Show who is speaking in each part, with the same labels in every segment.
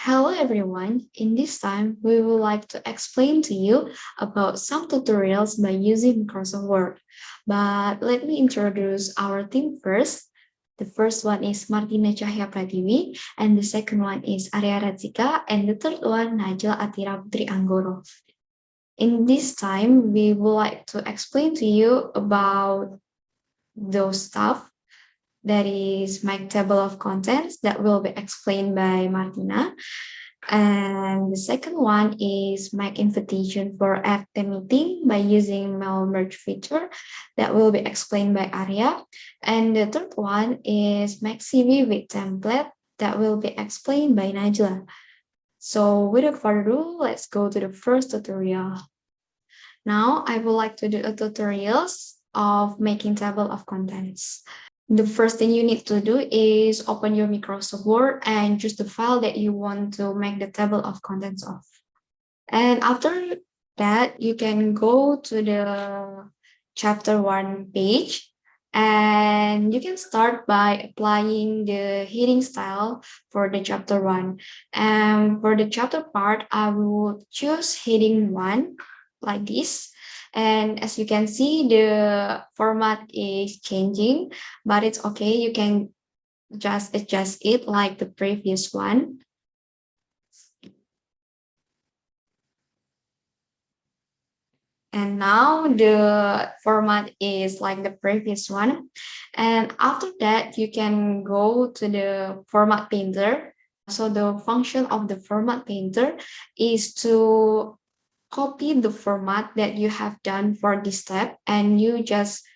Speaker 1: Hello everyone, in this time we would like to explain to you about some tutorials by using Microsoft Word. But let me introduce our team first. The first one is Martina Cahya Pratiwi, and the second one is Aria Radzika, and the third one Najla Athira Putri Anggoro. In this time, we would like to explain to you about those stuff that is my table of contents that will be explained by Martina. And the second one is make invitation for add the meeting by using mail merge feature that will be explained by Aria. And the third one is make CV with template that will be explained by Najla. So without further ado, let's go to the first tutorial. Now I would like to do a tutorials of making table of contents. The first thing you need to do is open your Microsoft Word and choose the file that you want to make the table of contents of. And after that, you can go to the chapter 1 page and you can start by applying the heading style for the chapter 1. And for the chapter part, I will choose heading 1 like this. And as you can see, the format is changing, but it's okay. You can just adjust it like the previous one. And now the format is like the previous one. And after that, you can go to the format painter. So the function of the format painter is to copy the format that you have done for this step and you just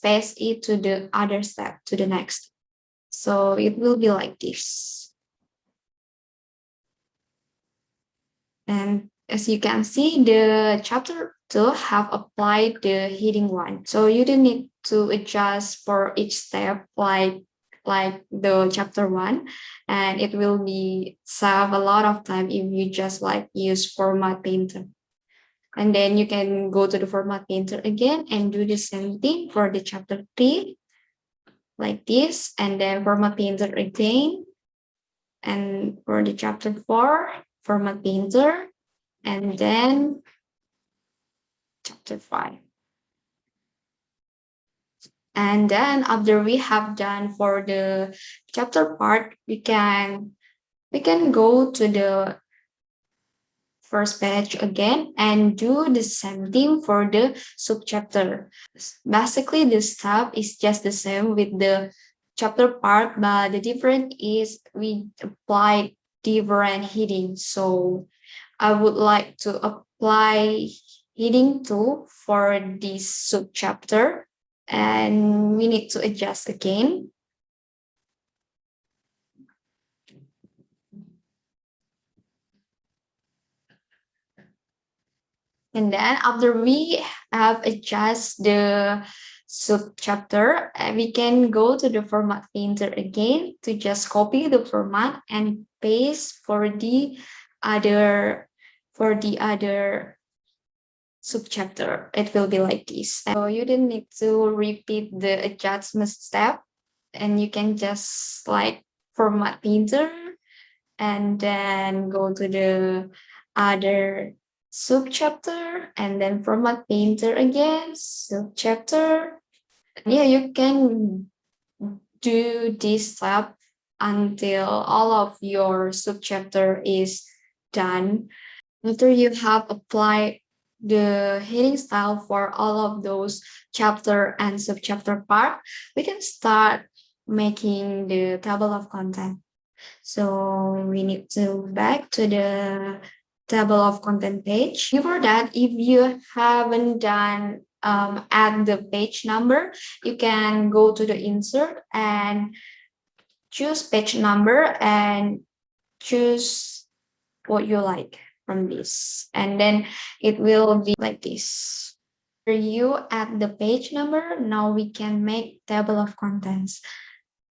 Speaker 1: paste it to the other step, to the next. So it will be like this. And as you can see, the chapter 2 have applied the heading 1. So you don't need to adjust for each step like the chapter 1, and it will be save a lot of time if you just like use format painter. And then you can go to the format painter again and do the same thing for the chapter 3 like this, and then format painter again. And for the chapter 4, format painter, and then chapter 5. And then after we have done for the chapter part, we can go to the first page again and do the same thing for the subchapter. Basically, the step is just the same with the chapter part, but the difference is we apply different heading. So I would like to apply heading 2 for this subchapter, and we need to adjust again. And then after we have adjust the subchapter, we can go to the format painter again to just copy the format and paste for the other subchapter. It will be like this. So you don't need to repeat the adjustment step, and you can just like format painter and then go to the other subchapter and then format painter again, subchapter. Yeah, you can do this step until all of your subchapter is done. After you have applied the heading style for all of those chapter and subchapter part, we can start making the table of content. So we need to back to the table of content page. Before that, if you haven't done add the page number, you can go to the insert and choose page number and choose what you like from this. And then it will be like this. You add the page number, now we can make table of contents.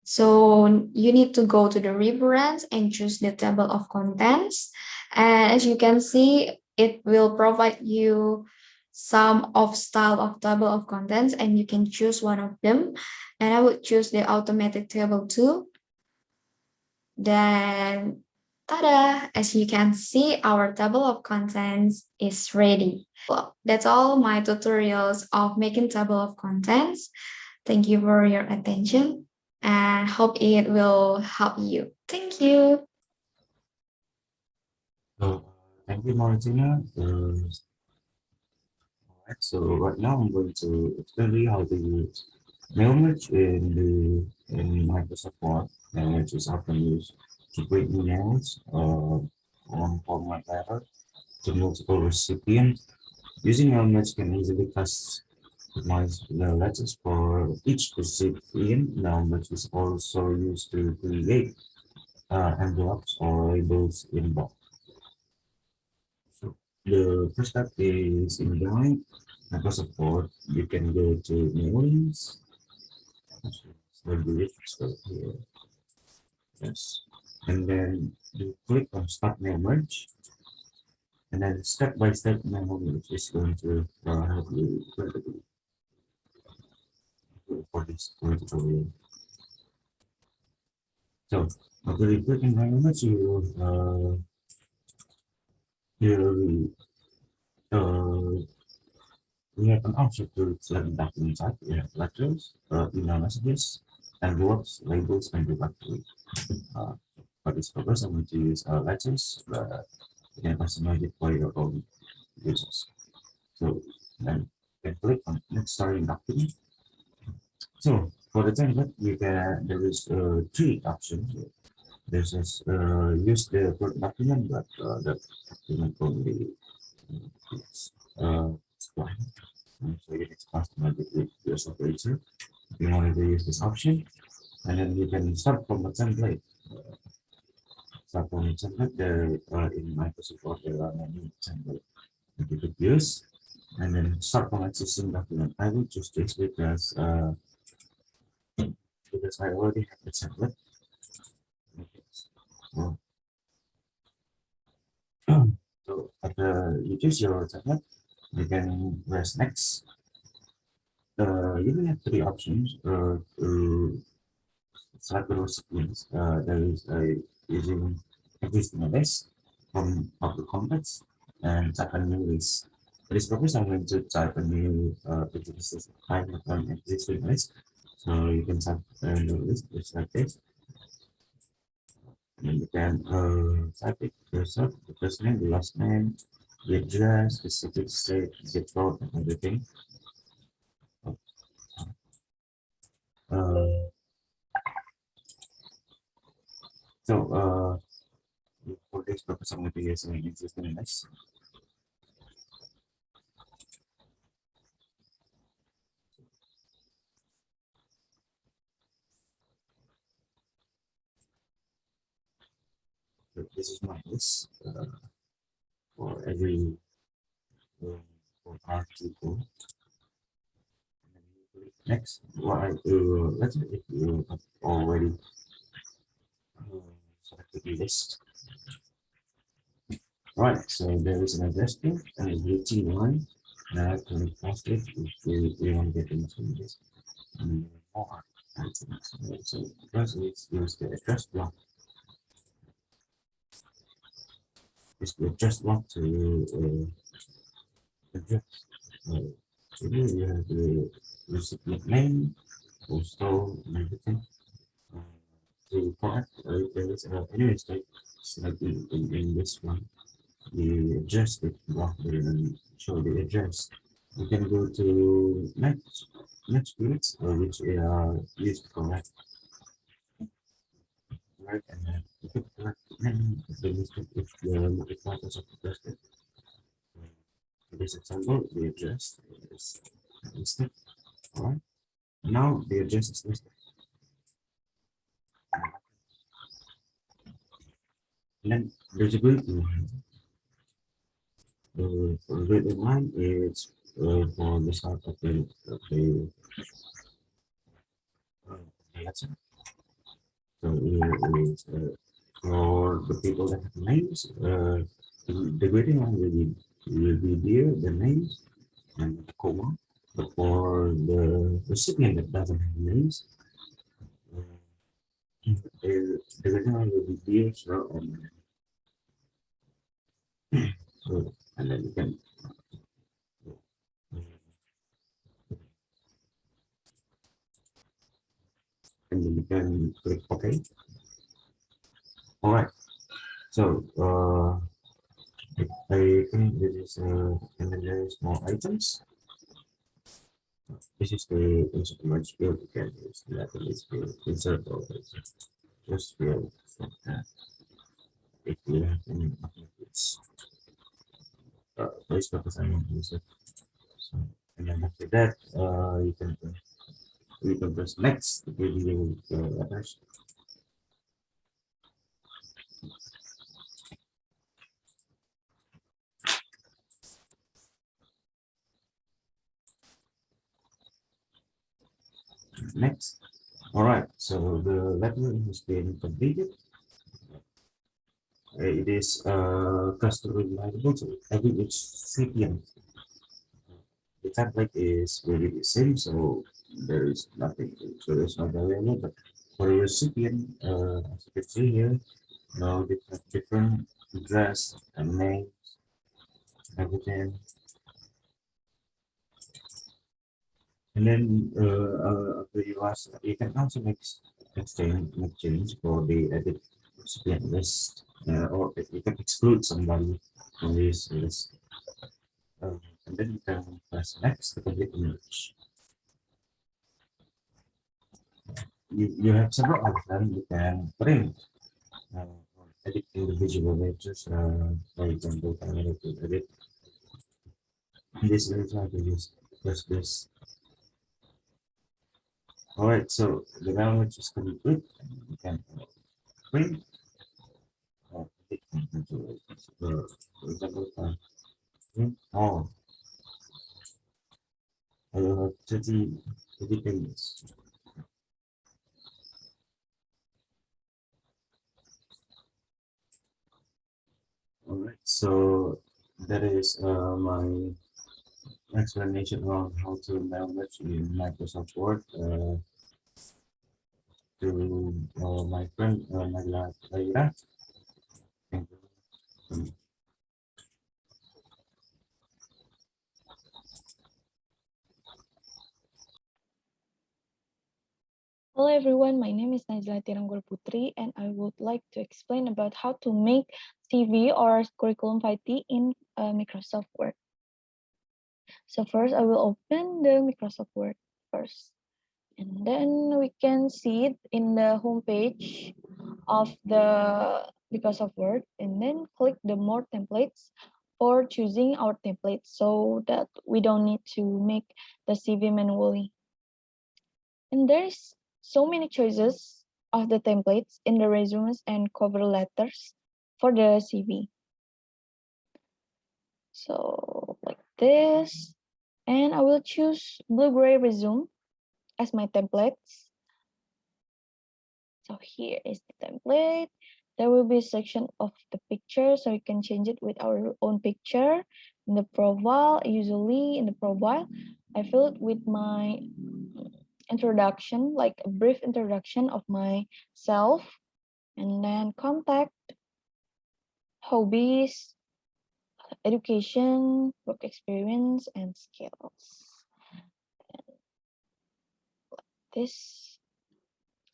Speaker 1: So you need to go to the reference and choose the table of contents. And as you can see, it will provide you some of style of table of contents and you can choose one of them. And I would choose the automatic table 2. Then Ta-da! As you can see, our table of contents is ready. Well, that's all my tutorials of making table of contents. Thank you for your attention and hope it will help you. Thank you.
Speaker 2: So, thank you, Martina. Alright, so right now I'm going to explain to you how to use mail merge in Microsoft Word, which is often used to create emails on format letter to multiple recipients. Using mail merge can easily customize the letters for each recipient. Mail merge is also used to create envelopes or labels in bulk. So the first step is in line. Because of board, you can go to mailings. So do it so here. Yes. And then you click on start mail merge. And then step by step mail merge is going to help you for this tutorial. So after you click on mail merge, you we have an option to select document type. We have letters, email messages, envelopes, labels, and directory. Uh, for this purpose, I'm going to use letters, but you can customize it for your own users. So then you can click on next starting document. So for the template, you can there is three options. This is use the Word document, but that document only is blank. So you can customize it with your operator. If you want to use this option, and then you can start from a template. Start from a template. There in Microsoft Word there are many templates that you could use, and then start from existing document. I will choose this because I already have the template. Okay. So, so after you choose your template, you can press next. You will have three options to select the recipients. There is a using existing list from public contacts and type a new list. For this purpose, I'm going to type a new type of an existing list. So you can type a new list just like this. And you can type it yourself, the first name, the last name, the address, the city, state, zip code, and everything. Uh, so for this purpose, I'm going to use an existing list. So this is my list for every for article. Next, what I do, let's say if you have already selected the list. Right, so there is an address here and a routine line that can be posted if you want to get into this. And more items. So first let's use the address block. It's the address block to address. So here you have the recipient name, postal, and everything. Uh, to correct there is any mistake, like in this one, the address that block there and show the address. You can go to next fields, which are used to correct, right? And then you can correct the mistake if the purpose of the test. For this example, the address is listed, all right? Now the address is listed. And then there's a group line. For the group line is for the start of the uh, letter. So it is for the people that have names, the grading line will be there, the names and the comma. But for the recipient that doesn't have names, uh, the grading line will be there, so, So, and then you can click OK. All right. So I think this is and then there is more items. This is the insert merge field. You can use the lattice field, insert or just field. So, if you have any it's place purpose, I won't use it. So, and then after that, you can press next to give you the letters. Next. All right. So the letter has been completed. It is customer reliable. So I think it's CPM. The template is really the same, so there is nothing. So there's no variable, but for your recipient, as you can see here, they have different address and name, everything. And then after you can also make change for the edit recipient list, or you can exclude somebody from this list. And then you can press next to complete image. You have several options. You can print, edit individual images. For example, I wanted to edit this image, I can just press this. All right, so the language is complete. You can print or edit individual images. For example, print all. I will have 30 pages. All right, so that is my explanation on how to manage in Microsoft Word to my friend Najla. Thank you.
Speaker 3: Hello everyone, my name is Najla Anggoro Putri and I would like to explain about how to make CV or curriculum vitae in Microsoft Word. So first I will open the Microsoft Word first. And then we can see it in the home page of the Microsoft Word and then click the more templates for choosing our templates so that we don't need to make the CV manually. And there's so many choices of the templates in the resumes and cover letters for the CV. So like this, and I will choose blue-gray resume as my templates. So here is the template. There will be a section of the picture, so you can change it with our own picture. In the profile, usually in the profile, I fill it with my introduction, like a brief introduction of myself, and then contact, hobbies, education, work experience, and skills. This.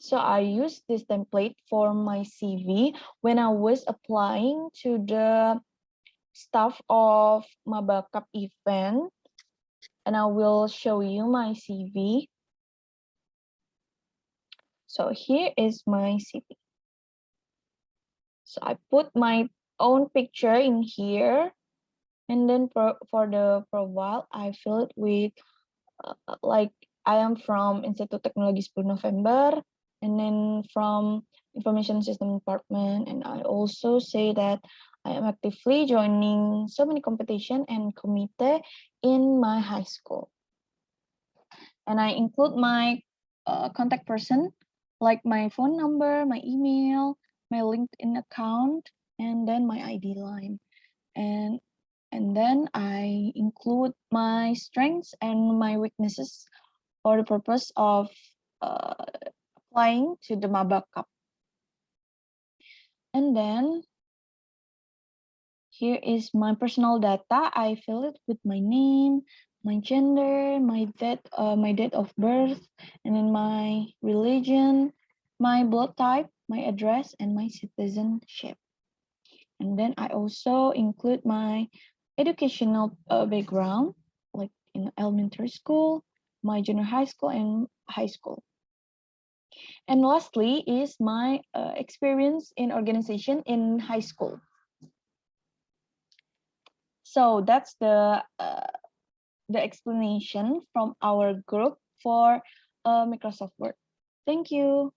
Speaker 3: So I used this template for my CV when I was applying to the staff of Mabakap event, and I will show you my CV. So here is my CV. So I put my own picture in here, and then for the profile, I fill it with like I am from Institut Teknologi 10 November, and then from Information System Department, and I also say that I am actively joining so many competition and committee in my high school. And I include my contact person, like my phone number, my email, my LinkedIn account, and then my ID line. And then I include my strengths and my weaknesses for the purpose of applying to the Maba Cup. And then Here is my personal data. I fill it with my name, my gender, my date of birth, and then my religion, my blood type, my address, and my citizenship. And then I also include my educational background, like in elementary school, my junior high school, and high school. And lastly is my experience in organization in high school. So that's the explanation from our group for Microsoft Word. Thank you.